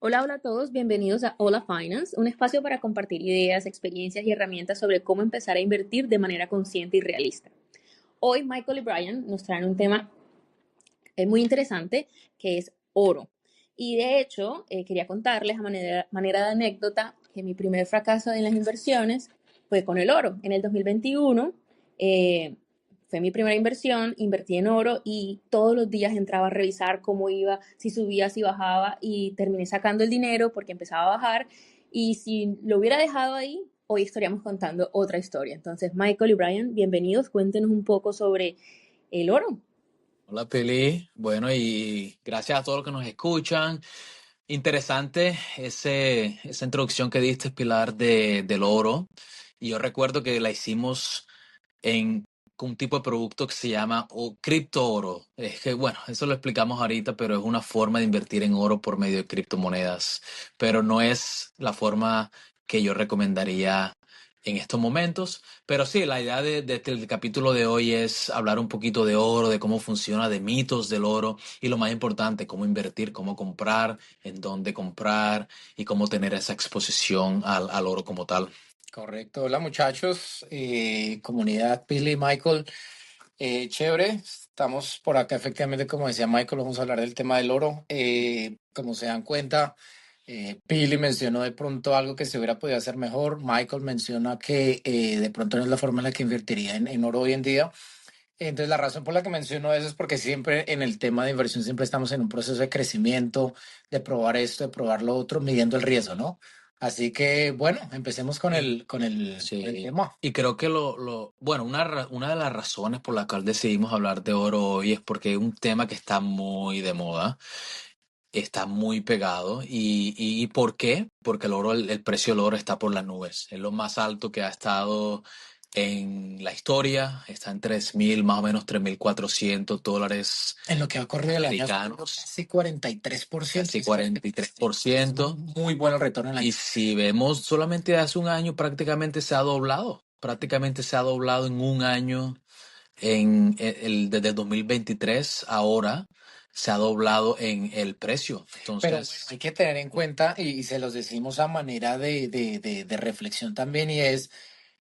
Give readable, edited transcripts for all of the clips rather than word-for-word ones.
Hola, hola a todos, bienvenidos a Hola Finance, un espacio para compartir ideas, experiencias y herramientas sobre cómo empezar a invertir de manera consciente y realista. Hoy Michael y Brian nos traen un tema muy interesante que es oro. Y de hecho, quería contarles a manera de anécdota que mi primer fracaso en las inversiones fue con el oro. En el 2021 fue mi primera inversión, invertí en oro y todos los días entraba a revisar cómo iba, si subía, si bajaba y terminé sacando el dinero porque empezaba a bajar y si lo hubiera dejado ahí, hoy estaríamos contando otra historia. Entonces, Michael y Brian, bienvenidos, cuéntenos un poco sobre el oro. Hola Pili, bueno y gracias a todos los que nos escuchan. Interesante esa introducción que diste, Pilar, del oro. Y yo recuerdo que la hicimos en un tipo de producto que se llama cripto oro. Es que, bueno, eso lo explicamos ahorita, pero es una forma de invertir en oro por medio de criptomonedas. Pero no es la forma que yo recomendaría en estos momentos. Pero sí, la idea del capítulo de hoy es hablar un poquito de oro, de cómo funciona, de mitos del oro y lo más importante, cómo invertir, cómo comprar, en dónde comprar y cómo tener esa exposición al oro como tal. Correcto. Hola muchachos, comunidad Billy y Michael. Chévere, estamos por acá efectivamente, como decía Michael, vamos a hablar del tema del oro. Como se dan cuenta, Billy mencionó de pronto algo que se hubiera podido hacer mejor. Michael menciona que de pronto no es la forma en la que invertiría en oro hoy en día. Entonces la razón por la que menciono eso es porque siempre en el tema de inversión siempre estamos en un proceso de crecimiento, de probar esto, de probar lo otro, midiendo el riesgo, ¿no? Así que bueno, empecemos con Y, el sí, tema. y creo que bueno, una de las razones por la cual decidimos hablar de oro hoy es porque es un tema que está muy de moda, está muy pegado. ¿Y por qué? Porque el precio del oro está por las nubes. Es lo más alto que ha estado en la historia. Está en 3.000, más o menos $3.400 En lo que ha ocurrido el año ha subido americanos, casi 43%, casi que es 43%. muy bueno el retorno en el Y año. si vemos solamente hace un año, prácticamente se ha doblado en un año, desde el 2023 ahora se ha doblado en el precio. Pero bueno, Entonces, hay que tener en cuenta, y se los decimos a manera de reflexión también, y es,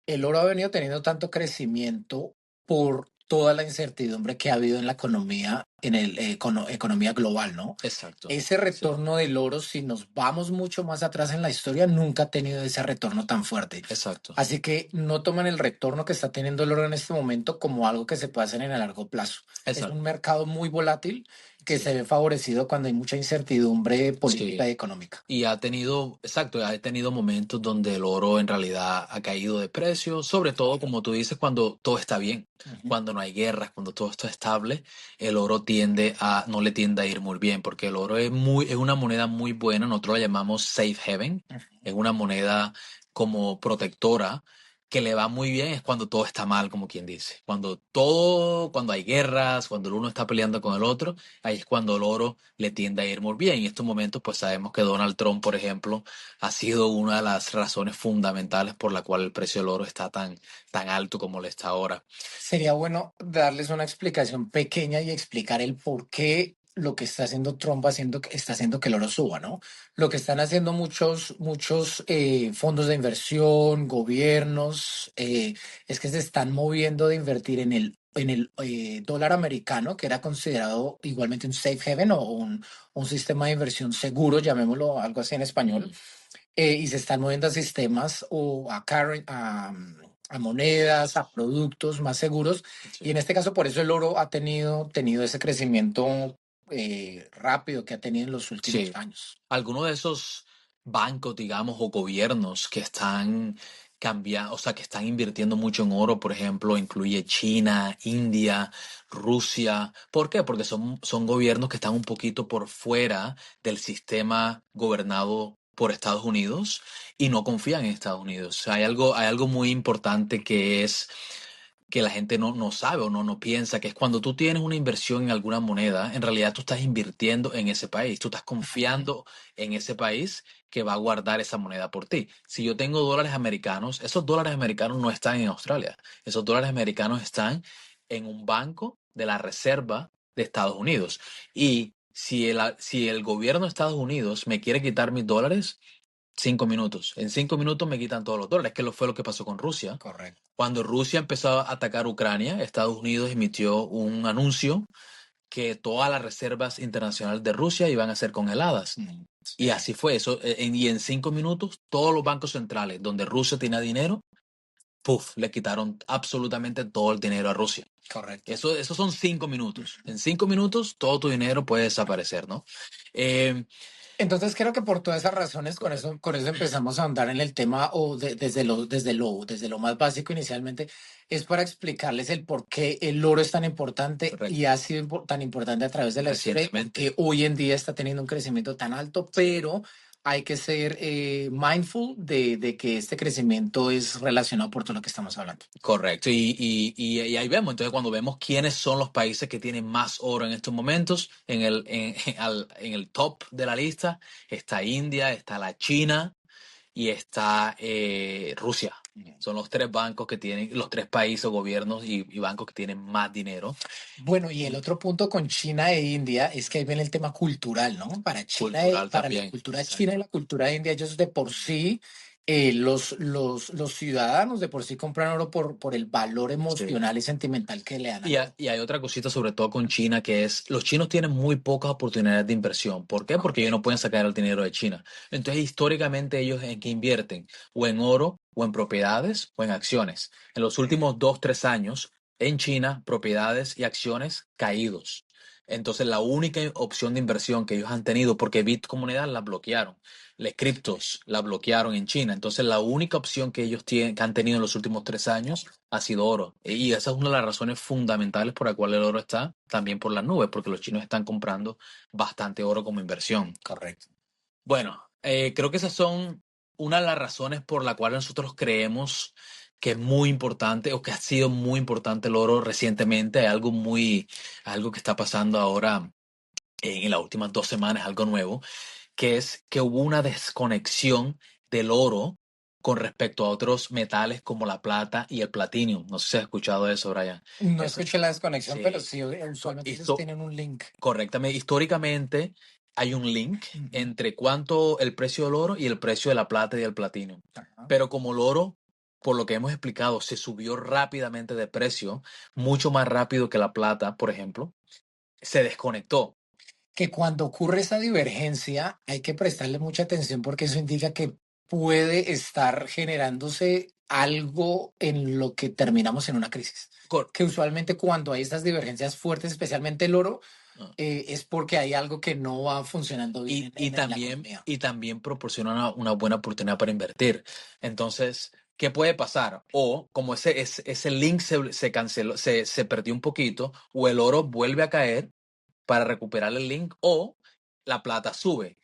el oro ha venido teniendo tanto crecimiento por toda la incertidumbre que ha habido en la economía, en el economía global, ¿no? exacto, Ese sí, retorno del oro, si nos vamos mucho más atrás en la historia, nunca ha tenido ese retorno tan fuerte. exacto, Así que no tomen el retorno que está teniendo el oro en este momento como algo que se puede hacer en el largo plazo. Es un exacto, mercado muy volátil que se sí, ve favorecido cuando hay mucha incertidumbre política sí. y económica. Y ha tenido momentos donde el oro en realidad ha caído de precio, sobre todo, como tú dices, cuando todo está bien, Ujú. cuando no hay guerras, cuando todo está estable, el oro no le tiende a ir muy bien, porque el oro es una moneda muy buena, nosotros la llamamos safe haven, es una moneda como protectora que le va muy bien es cuando todo está mal, como quien dice. Cuando hay guerras, cuando el uno está peleando con el otro, ahí es cuando el oro le tiende a ir muy bien. Y en estos momentos, pues sabemos que Donald Trump, por ejemplo, ha sido una de las razones fundamentales por la cual el precio del oro está tan alto como lo está ahora. Sería bueno darles una explicación pequeña y explicar el por qué lo que está haciendo Trump está haciendo que el oro suba, ¿no? Lo que están haciendo muchos fondos de inversión, gobiernos, es que se están moviendo de invertir en el dólar americano, que era considerado igualmente un safe haven o un sistema de inversión seguro, llamémoslo algo así en español, y se están moviendo a sistemas o a monedas, a productos más seguros. Y Sí. en este caso, por eso el oro ha tenido ese crecimiento rápido que ha tenido en los últimos Sí, años. algunos de esos bancos, digamos, o gobiernos que están cambiando, o sea, que están invirtiendo mucho en oro, por ejemplo, incluye China, India, Rusia. ¿Por qué? Porque son gobiernos que están un poquito por fuera del sistema gobernado por Estados Unidos y no confían en Estados Unidos. Hay algo muy importante que es que la gente no sabe o no piensa, que es cuando tú tienes una inversión en alguna moneda, en realidad tú estás invirtiendo en ese país, tú estás confiando en ese país que va a guardar esa moneda por ti. Si yo tengo dólares americanos, esos dólares americanos no están en Australia, esos dólares americanos están en un banco de la Reserva de Estados Unidos. Y si el gobierno de Estados Unidos me quiere quitar mis dólares, 5 minutos. En 5 minutos me quitan todos los dólares, que fue lo que pasó con Rusia. Correcto. Cuando Rusia empezó a atacar Ucrania, Estados Unidos emitió un anuncio que todas las reservas internacionales de Rusia iban a ser congeladas. Y así fue eso. Y en 5 minutos, todos los bancos centrales donde Rusia tenía dinero, ¡puf!, le quitaron absolutamente todo el dinero a Rusia. Correcto. Eso son 5 minutos. En 5 minutos, todo tu dinero puede desaparecer, ¿no? Entonces creo que por todas esas razones, con eso empezamos a andar en el tema o desde lo más básico inicialmente, es para explicarles el por qué el oro es tan importante Correcto. y ha sido tan importante a través de la historia, Recientemente. que hoy en día está teniendo un crecimiento tan alto, pero hay que ser mindful de que este crecimiento es relacionado por todo lo que estamos hablando. Correcto. Y ahí vemos. Entonces, cuando vemos quiénes son los países que tienen más oro en estos momentos, en el top de la lista está India, está la China y está Rusia. Son los tres bancos que tienen, los tres países, gobiernos y bancos que tienen más dinero. Bueno, y el otro punto con China e India es que ahí viene el tema cultural, ¿no? Para China, Cultural para la también. cultura Exacto. china y la cultura india, ellos de por sí, los ciudadanos de por sí compran oro por el valor emocional y sentimental que le dan. Y hay otra cosita, sobre todo con China, que es los chinos tienen muy pocas oportunidades de inversión. ¿Por qué? Porque ellos no pueden sacar el dinero de China. Entonces, históricamente, ellos en qué invierten, o en oro, o en propiedades, o en acciones. En los últimos 2, 3 años, en China, propiedades y acciones caídos. Entonces, la única opción de inversión que ellos han tenido, porque Bitcomunidad la bloquearon, las criptos la bloquearon en China. Entonces, la única opción que ellos que han tenido en los últimos 3 años ha sido oro. Y esa es una de las razones fundamentales por la cual el oro está también por las nubes, porque los chinos están comprando bastante oro como inversión. Correcto. Bueno, creo que esas son una de las razones por la cual nosotros creemos que es muy importante o que ha sido muy importante el oro recientemente. Hay algo que está pasando ahora en las últimas 2 semanas, algo nuevo, que es que hubo una desconexión del oro con respecto a otros metales como la plata y el platino. No sé si has escuchado eso, Brian. No Eso, escuché la desconexión, sí. pero sí, usualmente ellos Histo- tienen un link. Correctamente. Históricamente hay un link Ujú. entre cuánto el precio del oro y el precio de la plata y el platino. Ajá. Pero como el oro, por lo que hemos explicado, se subió rápidamente de precio, mucho más rápido que la plata, por ejemplo, se desconectó. Que cuando ocurre esa divergencia hay que prestarle mucha atención porque eso indica que puede estar generándose algo en lo que terminamos en una crisis. Cor- Que usualmente cuando hay estas divergencias fuertes, especialmente el oro, Ah. es porque hay algo que no va funcionando bien y en la también, economía. y también proporciona una buena oportunidad para invertir. Entonces, ¿qué puede pasar? O como ese link se canceló, se perdió un poquito, o el oro vuelve a caer para recuperar el link, o la plata sube.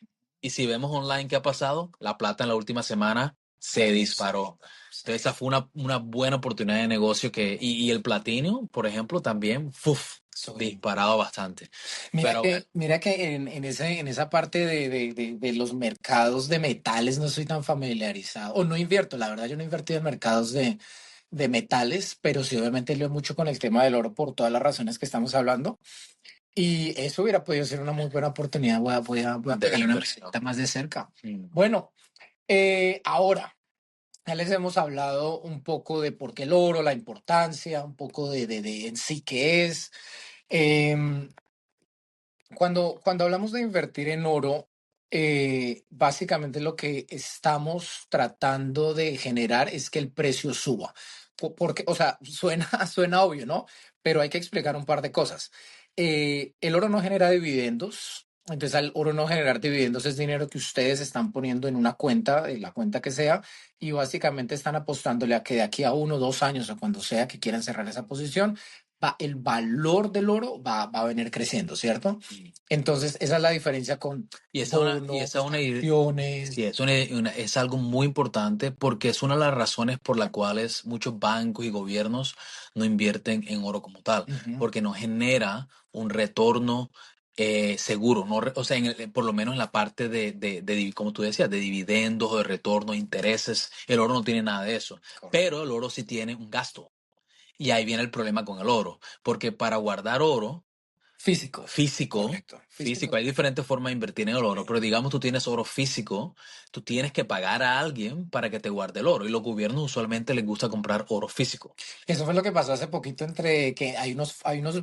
Y si vemos online qué ha pasado, la plata en la última semana se disparó. Entonces, esa fue una buena oportunidad de negocio y el platino, por ejemplo, también disparado bastante. Mira que en esa parte de los mercados de metales no soy tan familiarizado, o no invierto, la verdad yo no he invertido en mercados de metales, pero sí obviamente leo mucho con el tema del oro por todas las razones que estamos hablando. Y eso hubiera podido ser una muy buena oportunidad. Voy a De pegar una inversión. visita más de cerca. Mm. Bueno, ahora ya les hemos hablado un poco de por qué el oro, la importancia, un poco de en sí qué es. Em, cuando hablamos de invertir en oro, básicamente lo que estamos tratando de generar es que el precio suba. Porque, o sea, suena, suena obvio, ¿no? Pero hay que explicar un par de cosas. El oro no genera dividendos. Entonces, al oro no generar dividendos es dinero que ustedes están poniendo en una cuenta, en la cuenta que sea, y básicamente están apostándole a que de aquí a 1 o 2 años o cuando sea que quieran cerrar esa posición, el valor del oro va a venir creciendo, ¿cierto? Entonces, esa es la diferencia con Y esa bonos, es una, acciones. sí, es algo muy importante porque es una de las razones por las cuales muchos bancos y gobiernos no invierten en oro como tal, Ujú. porque no genera un retorno seguro, no, o sea, por lo menos en la parte como tú decías, de dividendos, de retorno, intereses, el oro no tiene nada de eso, Correcto. pero el oro sí tiene un gasto. Y ahí viene el problema con el oro, porque para guardar oro Físico. físico, Correcto. físico. Hay diferentes formas de invertir en el oro, pero digamos tú tienes oro físico, tú tienes que pagar a alguien para que te guarde el oro. Y los gobiernos usualmente les gusta comprar oro físico. Eso fue lo que pasó hace poquito entre que hay unos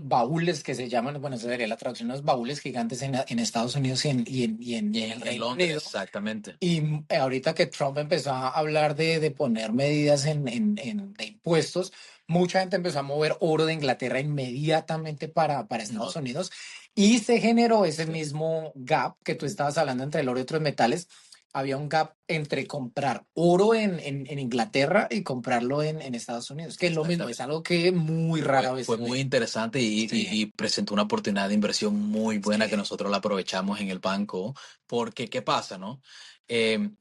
baúles que se llaman, bueno, esa sería la traducción, unos baúles gigantes en Estados Unidos y en el En Reino Londres, Unido. exactamente. Y ahorita que Trump empezó a hablar de poner medidas de impuestos, mucha gente empezó a mover oro de Inglaterra inmediatamente para Estados No, Unidos y se generó ese sí, mismo gap que tú estabas hablando entre el oro y otros metales. Había un gap entre comprar oro en Inglaterra y comprarlo en Estados Unidos, que es lo mismo, es exactamente. algo que muy rara vez Fue se muy ve. interesante Sí, y presentó una oportunidad de inversión muy buena que sí, nosotros la aprovechamos en el banco, porque ¿qué pasa, no?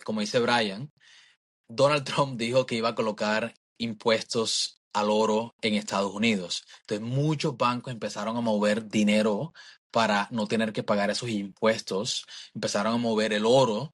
Como dice Brian, Donald Trump dijo que iba a colocar impuestos al oro en Estados Unidos. Entonces muchos bancos empezaron a mover dinero para no tener que pagar esos impuestos. Empezaron a mover el oro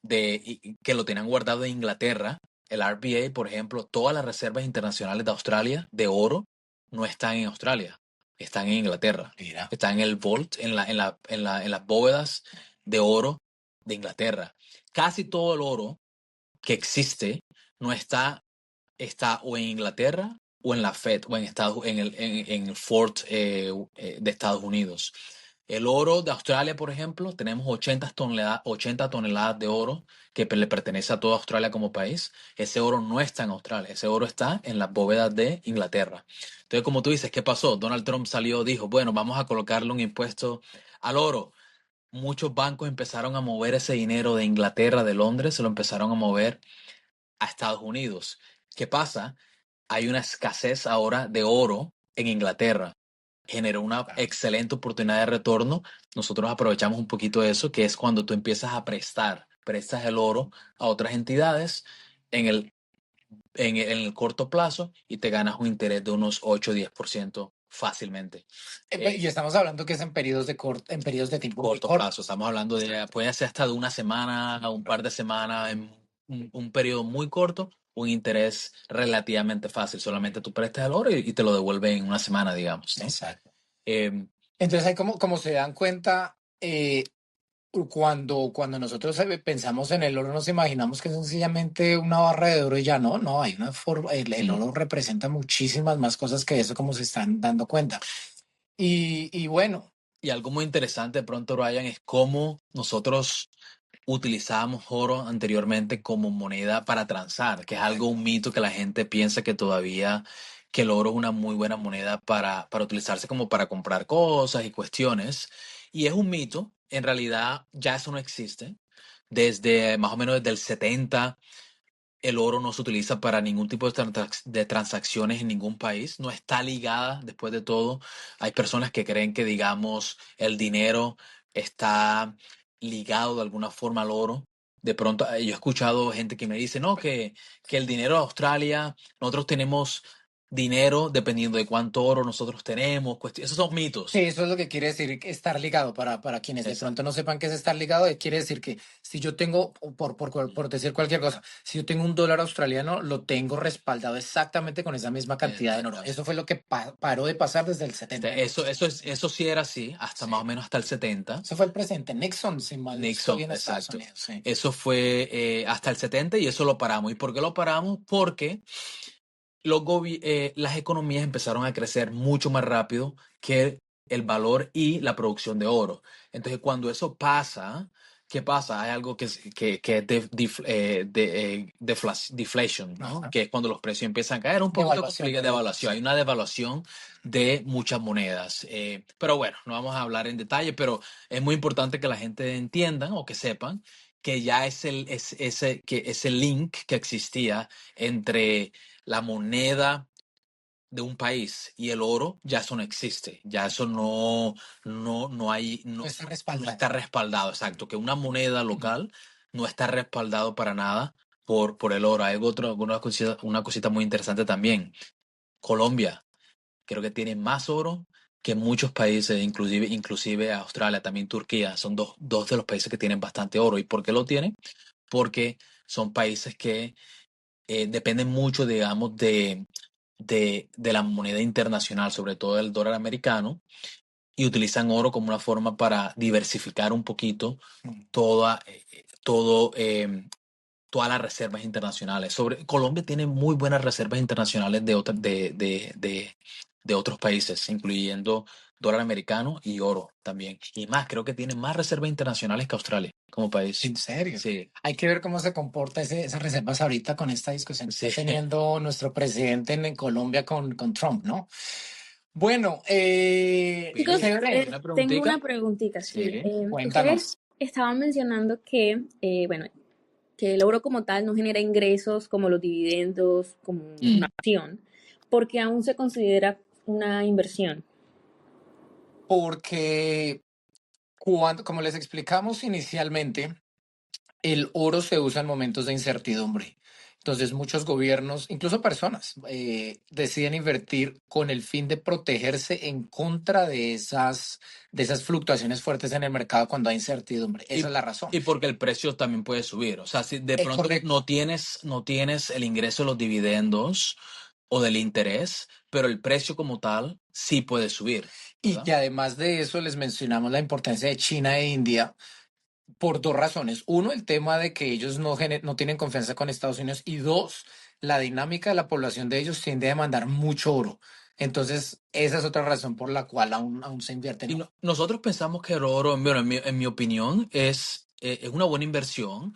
que lo tenían guardado en Inglaterra. El RBA, por ejemplo, todas las reservas internacionales de Australia de oro no están en Australia, están en Inglaterra. mira. Están en el vault, en las bóvedas de oro de Inglaterra. Casi todo el oro que existe no está o en Inglaterra o en la Fed o en el Fort de Estados Unidos. El oro de Australia, por ejemplo, tenemos 80 toneladas de oro que le pertenece a toda Australia como país. Ese oro no está en Australia, ese oro está en las bóvedas de Inglaterra. Entonces, como tú dices, ¿qué pasó? Donald Trump salió, dijo, bueno, vamos a colocarle un impuesto al oro. Muchos bancos empezaron a mover ese dinero de Inglaterra, de Londres, se lo empezaron a mover a Estados Unidos. ¿Qué pasa? Hay una escasez ahora de oro en Inglaterra. Generó una excelente oportunidad de retorno. Nosotros aprovechamos un poquito de eso, que es cuando tú empiezas a prestas el oro a otras entidades en el corto plazo y te ganas un interés de unos 8 o 10% fácilmente. Y estamos hablando que es en periodos de tiempo muy Corto cortos. plazo, estamos hablando de, puede ser hasta de una semana a un par de semanas, en un periodo muy corto, un interés relativamente fácil. Solamente tú prestas el oro y te lo devuelven en una semana, digamos, ¿no? Exacto. Eh, Entonces, ahí como se dan cuenta, cuando nosotros pensamos en el oro, nos imaginamos que es sencillamente una barra de oro y ya no, no, hay una forma, el mm, oro representa muchísimas más cosas que eso, como se están dando cuenta. Y bueno, y algo muy interesante de pronto, Ryan, es cómo nosotros utilizábamos oro anteriormente como moneda para transar, que es algo, un mito que la gente piensa que todavía, que el oro es una muy buena moneda para utilizarse como para comprar cosas y cuestiones. Y es un mito, en realidad ya eso no existe. Desde más o menos desde el 70 el oro no se utiliza para ningún tipo de transacciones en ningún país, no está ligada, después de todo. Hay personas que creen que, digamos, el dinero está ligado de alguna forma al oro. De pronto, yo he escuchado gente que me dice, no, que el dinero de Australia, nosotros tenemos dinero dependiendo de cuánto oro nosotros tenemos. Esos son sí, mitos. eso es lo que quiere decir estar ligado. Para quienes de pronto Exacto. no sepan qué es estar ligado, quiere decir que si yo tengo, por decir cualquier cosa, si yo tengo $1 australiano, lo tengo respaldado exactamente con esa misma cantidad en oro. Eso Exactamente. fue lo que paró de pasar desde el 70 en adelante. Eso sí era así, hasta más o Sí. menos hasta el 70. Eso fue el presidente Nixon, si mal no estoy, Nixon, en Estados exacto. Unidos. Sí. Eso fue hasta el 70 y eso lo paramos. ¿Y por qué lo paramos? Porque las economías empezaron a crecer mucho más rápido que el valor y la producción de oro. Entonces, cuando eso pasa, ¿qué pasa? Hay algo que es deflation, ¿no? Ajá. Que es cuando los precios empiezan a caer. Un poquito Devaluación, complicado, perdón. devaluación. Sí. Hay una devaluación de muchas monedas. Pero bueno, no vamos a hablar en detalle, pero es muy importante que la gente entienda o que sepan que ya ese link que existía entre la moneda de un país y el oro, ya eso no existe, ya eso no hay, No no, está no respaldado. está respaldado, exacto, que una moneda Ujú. local no está respaldado para nada por el oro. Hay una cosita muy interesante también. Colombia, creo que tiene más oro que muchos países, inclusive Australia, también Turquía, son dos de los países que tienen bastante oro. ¿Y por qué lo tienen? Porque son países que dependen mucho, digamos, de la moneda internacional, sobre todo el dólar americano, y utilizan oro como una forma para diversificar un poquito Mm. toda, todo, todas las reservas internacionales. Colombia tiene muy buenas reservas internacionales de otros países, incluyendo dólar americano y oro también. Y más, creo que tiene más reservas internacionales que Australia como país. ¿En serio? Sí, Hay que ver cómo se comporta esas reservas ahorita con esta discusión que sí. está teniendo nuestro presidente en Colombia con Trump, ¿no? Bueno, Pili, Chicos, chévere. ¿una tengo preguntita? una preguntita, sí. Sí. Cuéntanos. Ustedes estaban mencionando que, bueno, que el oro como tal no genera ingresos como los dividendos, como una Mm. acción, porque aún se considera una inversión. Porque como les explicamos inicialmente, el oro se usa en momentos de incertidumbre. Entonces, muchos gobiernos, incluso personas, deciden invertir con el fin de protegerse en contra de esas fluctuaciones fuertes en el mercado cuando hay incertidumbre. Esa Y, es la razón. y porque el precio también puede subir. O sea, si de Es pronto correcto. no tienes el ingreso de los dividendos o del interés, pero el precio como tal sí puede subir, Y ¿verdad? que además de eso les mencionamos la importancia de China e India por dos razones. Uno, el tema de que ellos no tienen confianza con Estados Unidos. Y dos, la dinámica de la población de ellos tiende a demandar mucho oro. Entonces, esa es otra razón por la cual aún se invierte en Y oro. nosotros pensamos que el oro, bueno, en mi opinión, es una buena inversión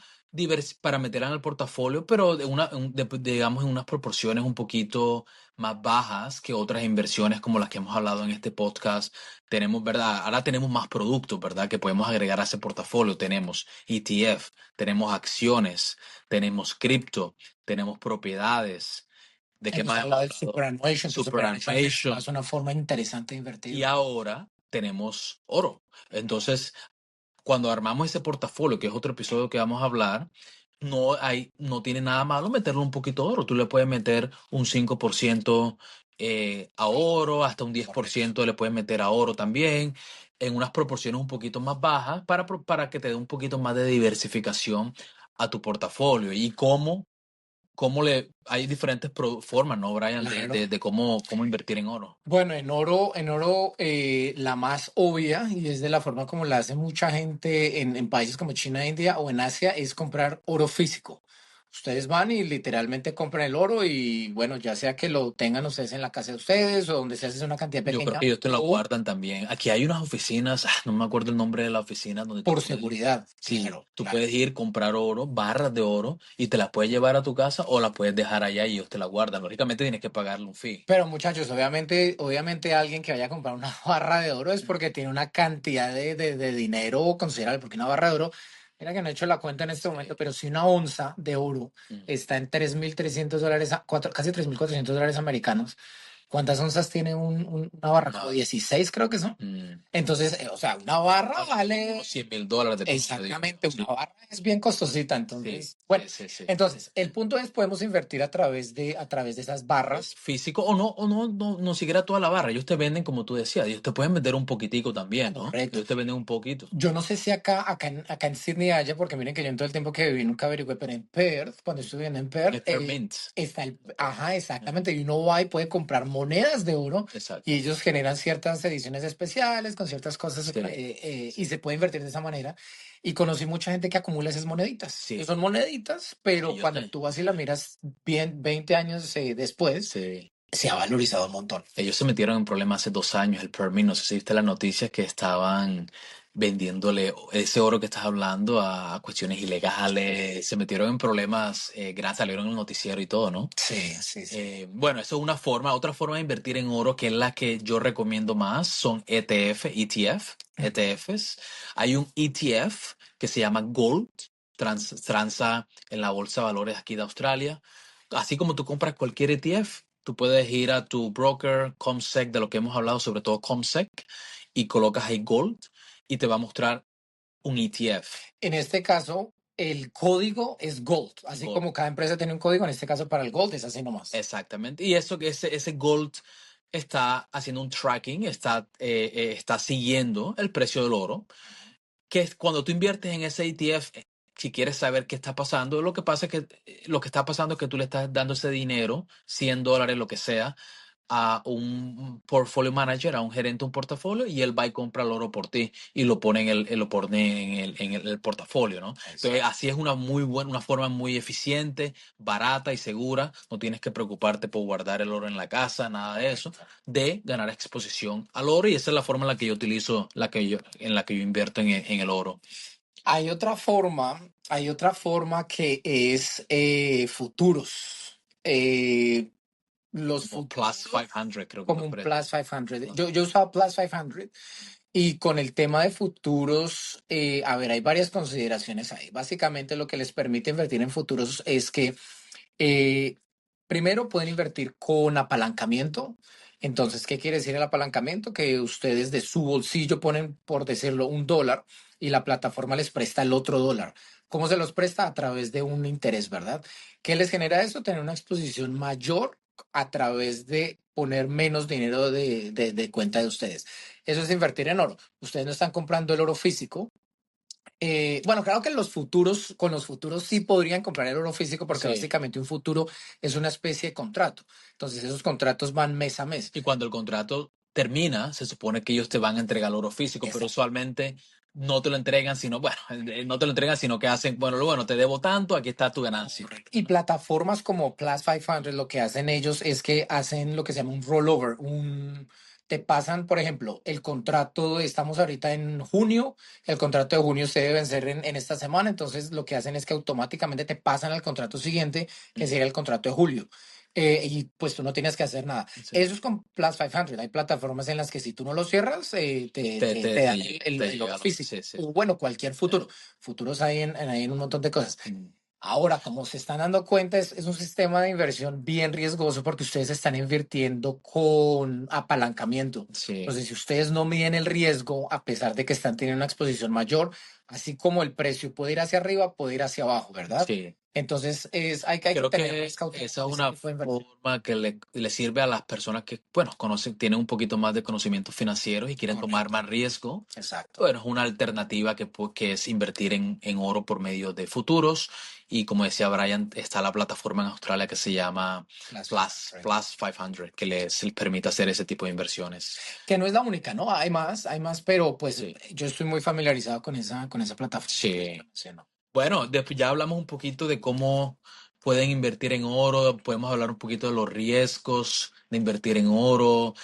para meterla en el portafolio, pero digamos en unas proporciones un poquito más bajas que otras inversiones como las que hemos hablado en este podcast. Tenemos, ¿verdad? Ahora tenemos más productos, ¿verdad? Que podemos agregar a ese portafolio. Tenemos ETF, tenemos acciones, tenemos cripto, tenemos propiedades. ¿De qué Hemos más hemos hablado del hablado? superannuation, que superannuation Superannuation. es una forma interesante de Y invertir. ahora tenemos oro. Entonces, cuando armamos ese portafolio, que es otro episodio que vamos a hablar, no tiene nada malo meterle un poquito de oro. Tú le puedes meter un 5% a oro, hasta un diez por Correcto. ciento le puedes meter a oro también, en unas proporciones un poquito más bajas, para que te dé un poquito más de diversificación a tu portafolio. Y hay diferentes formas, ¿no, Brian, Claro. de cómo invertir en oro? Bueno, en oro, la más obvia, y es de la forma como la hace mucha gente en países como China, India o en Asia, es comprar oro físico. Ustedes van y literalmente compran el oro y bueno, ya sea que lo tengan ustedes en la casa de ustedes o donde se hace una cantidad Yo creo pequeña que ellos te lo o guardan también. Aquí hay unas oficinas, no me acuerdo el nombre de la oficina donde tú por puedes ir. seguridad. Sí, Claro, tú claro. puedes ir, comprar oro, barras de oro, y te las puedes llevar a tu casa o las puedes dejar allá y ellos te las guardan. Lógicamente tienes que pagarle un fee. Pero muchachos, obviamente alguien que vaya a comprar una barra de oro es porque tiene una cantidad de dinero considerable, porque una barra de oro, mira que no he hecho la cuenta en este momento, pero si una onza de oro Mm. está en $3.300, casi $3.400 americanos, ¿cuántas onzas tiene una barra? Como No, 16 creo que son. mm, Entonces, o sea, una barra vale. unos $100,000 de promedio, Exactamente, digamos. una Sí, barra es bien costosita, sí, entonces, bueno, sí, sí, sí. entonces, el punto es, podemos invertir a través de esas barras. Físico no siquiera toda la barra. Ellos te venden, como tú decías, ellos te pueden vender un poquitico también, ¿no? Correcto. Ellos te venden un poquito. Yo no sé si acá en Sydney haya, porque miren que yo en todo el tiempo que viví nunca averigüé, pero en Perth, cuando estuve viviendo en Perth, Peppermint. está ajá, exactamente, y uno va y puede comprar monedas de oro Exacto. y ellos generan ciertas ediciones especiales con ciertas cosas Sí, y se puede invertir de esa manera. Y conocí mucha gente que acumula esas moneditas. Y sí. son moneditas, pero Ellos cuando te, tú vas y la miras bien 20 años después, sí. se ha valorizado un montón. Ellos se metieron en problemas hace 2 años, el Permin. No sé si viste las noticias que estaban vendiéndole ese oro que estás hablando a cuestiones ilegales. Se metieron en problemas grandes, salieron en el noticiero y todo, ¿no? Sí, sí, sí. Bueno, eso es una forma. Otra forma de invertir en oro, que es la que yo recomiendo más, son ETFs. Hay un ETF que se llama Gold, transa en la bolsa de valores aquí de Australia. Así como tú compras cualquier ETF, tú puedes ir a tu broker, Comsec, de lo que hemos hablado, sobre todo Comsec, y colocas ahí Gold y te va a mostrar un ETF. En este caso, el código es Gold. Así Gold. como cada empresa tiene un código, en este caso para el Gold es así nomás. Exactamente. Y ese Gold está haciendo un tracking, está siguiendo el precio del oro, que es cuando tú inviertes en ese ETF, si quieres saber qué está pasando, lo que está pasando es que tú le estás dando ese dinero, $100, lo que sea, a un portfolio manager, a un gerente de un portafolio, y él va y compra el oro por ti y lo pone en el portafolio, ¿no? Entonces, así es una forma muy eficiente, barata y segura. No tienes que preocuparte por guardar el oro en la casa, nada de eso, de ganar exposición al oro, y esa es la forma en la que yo utilizo, en la que yo invierto en el oro. Hay otra forma que es futuros. Los Como futuros Plus 500, creo que como lo un presta. Plus 500. Yo usaba Plus 500 y con el tema de futuros, a ver, hay varias consideraciones ahí. Básicamente lo que les permite invertir en futuros es que eh, primero pueden invertir con apalancamiento. Entonces, ¿qué quiere decir el apalancamiento? Que ustedes de su bolsillo ponen, por decirlo, $1 y la plataforma les presta el otro dólar. ¿Cómo se los presta? A través de un interés, ¿verdad? ¿Qué les genera eso? Tener una exposición mayor a través de poner menos dinero de cuenta de ustedes. Eso es invertir en oro. Ustedes no están comprando el oro físico. Bueno, claro que con los futuros sí podrían comprar el oro físico porque Sí. básicamente un futuro es una especie de contrato. Entonces esos contratos van mes a mes. Y cuando el contrato termina, se supone que ellos te van a entregar el oro físico, pero Exacto. usualmente no te lo entregan, sino, bueno, no te lo entregan, sino que hacen, bueno, te debo tanto, aquí está tu ganancia. Y plataformas como Plus 500, lo que hacen ellos es que hacen lo que se llama un rollover, te pasan, por ejemplo, el contrato, estamos ahorita en junio, el contrato de junio se debe vencer en esta semana, entonces lo que hacen es que automáticamente te pasan al contrato siguiente, que sería el contrato de julio. Y pues tú no tienes que hacer nada. Sí. Eso es con Plus 500. Hay plataformas en las que si tú no lo cierras, te dan el oro físico. Sí, sí. O bueno, cualquier futuro. Futuros hay hay en un montón de cosas. Ahora, como se están dando cuenta, es un sistema de inversión bien riesgoso porque ustedes están invirtiendo con apalancamiento. Sí. Entonces, si ustedes no miden el riesgo, a pesar de que están teniendo una exposición mayor, así como el precio puede ir hacia arriba, puede ir hacia abajo, ¿verdad? Sí. Entonces, hay que Creo tener que más cautela esa es con ese una tipo de inversión. forma que le sirve a las personas que, bueno, tienen un poquito más de conocimientos financieros y quieren tomar Correcto. más riesgo. Exacto. Bueno, es una alternativa que es invertir en oro por medio de futuros. Y como decía Brian, está la plataforma en Australia que se llama Plus 500, que les permite hacer ese tipo de inversiones. Que no es la única, ¿no? Hay más, pero pues Sí. yo estoy muy familiarizado con esa plataforma. Sí. Sí, ¿no? Bueno, después ya hablamos un poquito de cómo pueden invertir en oro, podemos hablar un poquito de los riesgos de invertir en oro,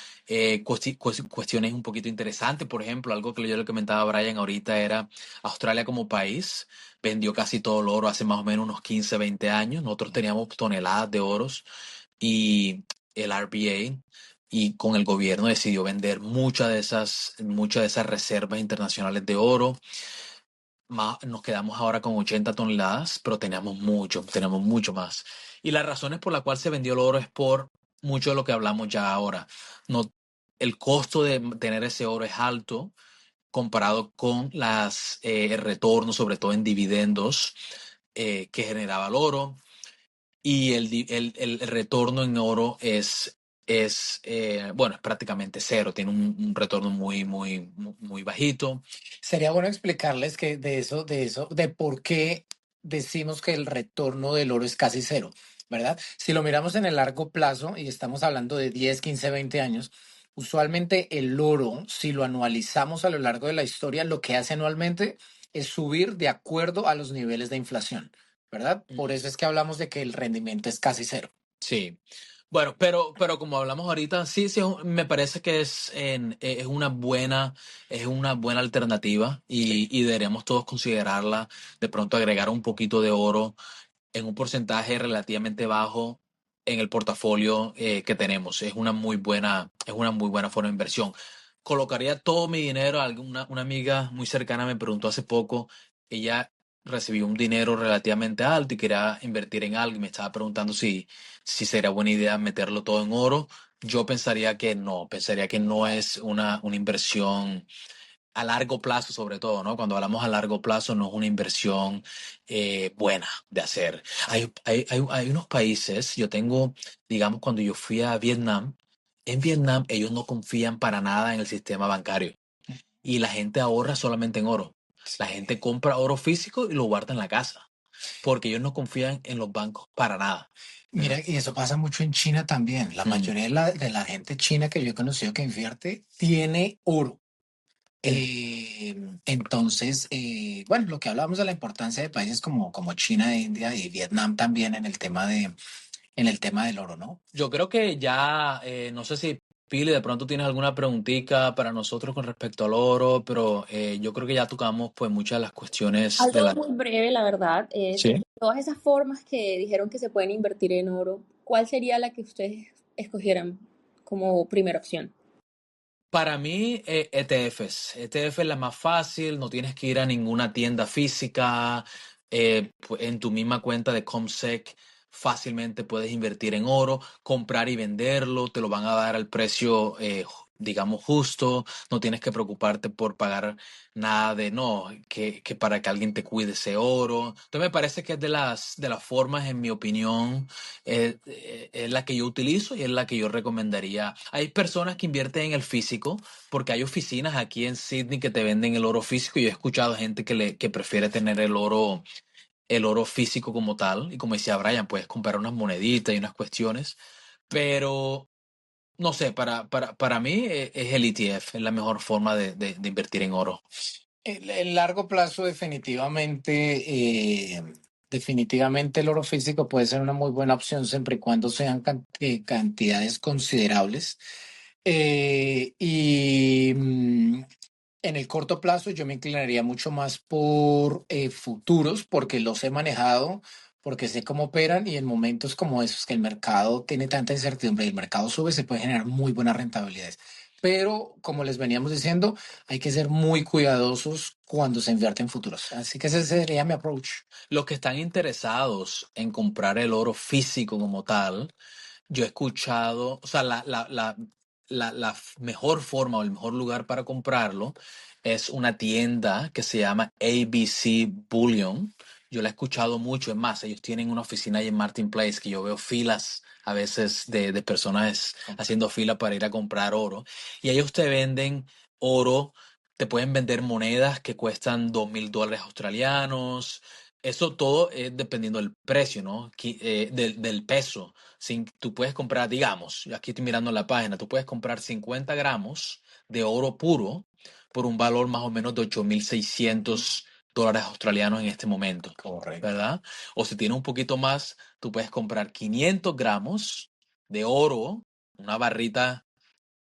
cuestiones un poquito interesantes. Por ejemplo, algo que yo le comentaba a Brian ahorita era Australia como país vendió casi todo el oro hace más o menos unos 15, 20 años. Nosotros teníamos toneladas de oros y el RBA y con el gobierno decidió vender muchas de esas reservas internacionales de oro. Nos quedamos ahora con 80 toneladas, pero tenemos mucho más. Y las razones por la cual se vendió el oro es por mucho de lo que hablamos ya ahora. No, el costo de tener ese oro es alto comparado con el retorno, sobre todo en dividendos, que generaba el oro. Y el retorno en oro bueno, es prácticamente cero, tiene un retorno muy bajito. Sería bueno explicarles que de por qué decimos que el retorno del oro es casi cero, ¿verdad? Si lo miramos en el largo plazo, y estamos hablando de 10, 15, 20 años, usualmente el oro, si lo anualizamos a lo largo de la historia, lo que hace anualmente es subir de acuerdo a los niveles de inflación, ¿verdad? Por eso es que hablamos de que el rendimiento es casi cero. Sí. Bueno, pero como hablamos ahorita, sí, sí, me parece que es una buena alternativa y deberíamos todos considerarla, de pronto agregar un poquito de oro en un porcentaje relativamente bajo en el portafolio que tenemos. Es una muy buena forma de inversión. Colocaría todo mi dinero, una amiga muy cercana me preguntó hace poco, ella recibió un dinero relativamente alto y quería invertir en algo y me estaba preguntando si sería buena idea meterlo todo en oro. Yo pensaría que no es una inversión a largo plazo, sobre todo, ¿no? Cuando hablamos a largo plazo, no es una inversión buena de hacer. Hay unos países, digamos, cuando yo fui a Vietnam, en Vietnam ellos no confían para nada en el sistema bancario y la gente ahorra solamente en oro. La gente compra oro físico y lo guarda en la casa. porque ellos no confían en los bancos para nada. Mira, y eso pasa mucho en China también. La mayoría de la gente china que yo he conocido que invierte tiene oro. Entonces, bueno, lo que hablábamos de la importancia de países como China, India y Vietnam también en el tema del oro, ¿no? Yo creo que ya, no sé si Pili, de pronto tienes alguna preguntita para nosotros con respecto al oro, pero yo creo que ya tocamos pues muchas de las cuestiones de Algo la... muy breve, la verdad, es Sí. todas esas formas que dijeron que se pueden invertir en oro, ¿cuál sería la que ustedes escogieran como primera opción? Para mí, ETFs. ETF es la más fácil, no tienes que ir a ninguna tienda física. En tu misma cuenta de Comsec fácilmente puedes invertir en oro, comprar y venderlo, te lo van a dar al precio, digamos, justo. No tienes que preocuparte por pagar nada de, no, que para que alguien te cuide ese oro. Entonces me parece que es de las formas, en mi opinión, es la que yo utilizo y es la que yo recomendaría. Hay personas que invierten en el físico porque hay oficinas aquí en Sydney que te venden el oro físico. Yo he escuchado gente que prefiere tener el oro físico como tal. Y como decía Brian, puedes comprar unas moneditas y unas cuestiones. Pero no sé, para mí es el ETF, es la mejor forma de invertir en oro. En largo plazo, definitivamente el oro físico puede ser una muy buena opción siempre y cuando sean cantidades considerables. En el corto plazo yo me inclinaría mucho más por futuros porque los he manejado, porque sé cómo operan y en momentos como esos que el mercado tiene tanta incertidumbre y el mercado sube, se puede generar muy buenas rentabilidades. Pero como les veníamos diciendo, hay que ser muy cuidadosos cuando se invierte en futuros. Así que ese sería mi approach. Los que están interesados en comprar el oro físico como tal, yo he escuchado, o sea, la mejor forma o el mejor lugar para comprarlo es una tienda que se llama ABC Bullion. Yo la he escuchado mucho, es más, ellos tienen una oficina ahí en Martin Place que yo veo filas a veces de personas haciendo fila para ir a comprar oro. Y ellos te venden oro, te pueden vender monedas que cuestan $2,000 australianos. Eso todo es dependiendo del precio, ¿no? Del peso. Tú puedes comprar, digamos, aquí estoy mirando la página, tú puedes comprar 50 gramos de oro puro por un valor más o menos de $8,600 australianos en este momento, Correcto. ¿verdad? O si tienes un poquito más, tú puedes comprar 500 gramos de oro, una barrita,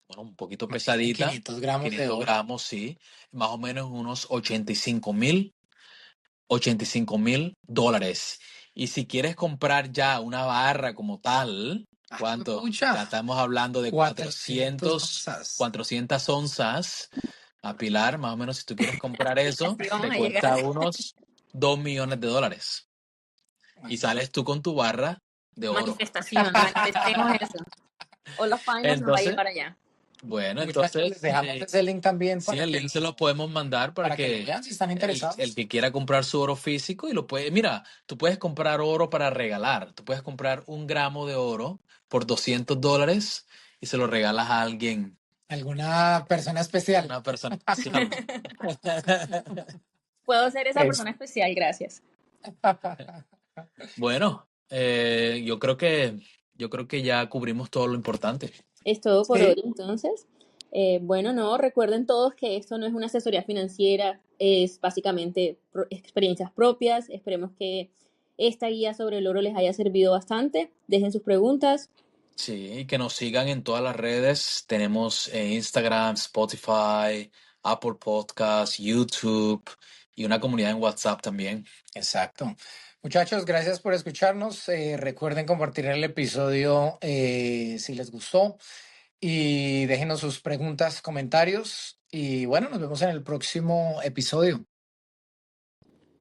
bueno, un poquito Imagínate pesadita, 500 gramos de 500 oro. gramos, sí, más o menos unos 85,000 dólares. Y si quieres comprar ya una barra como tal, ¿cuánto? Pucha, Ya estamos hablando de 400 400, onzas. 400 onzas a Pilar, más o menos si tú quieres comprar eso, Así vamos te a llegar. cuesta unos $2,000,000. Y sales tú con tu barra de oro. Manifestación, manifestemos eso. All of Finance nos va a Entonces, llevar allá. bueno, Muchachos, les entonces, dejamos ese link también sí, el link se lo podemos mandar para para que lo que vean si están el interesados. que quiera comprar su oro físico y lo puede. Mira, tú puedes comprar oro para regalar. Tú puedes comprar 1 gramo de oro por $200 y se lo regalas a alguien, ¿Alguna persona especial? una persona especial. Puedo ser esa Es- persona especial, gracias. Bueno, yo creo que ya cubrimos todo lo importante. Es todo por hoy, Sí, entonces. Bueno, no, recuerden todos que esto no es una asesoría financiera, es básicamente experiencias propias. Esperemos que esta guía sobre el oro les haya servido bastante. Dejen sus preguntas. Sí, que nos sigan en todas las redes. Tenemos Instagram, Spotify, Apple Podcasts, YouTube y una comunidad en WhatsApp también. exacto. Muchachos, gracias por escucharnos. Recuerden compartir el episodio si les gustó y déjenos sus preguntas, comentarios y bueno, nos vemos en el próximo episodio.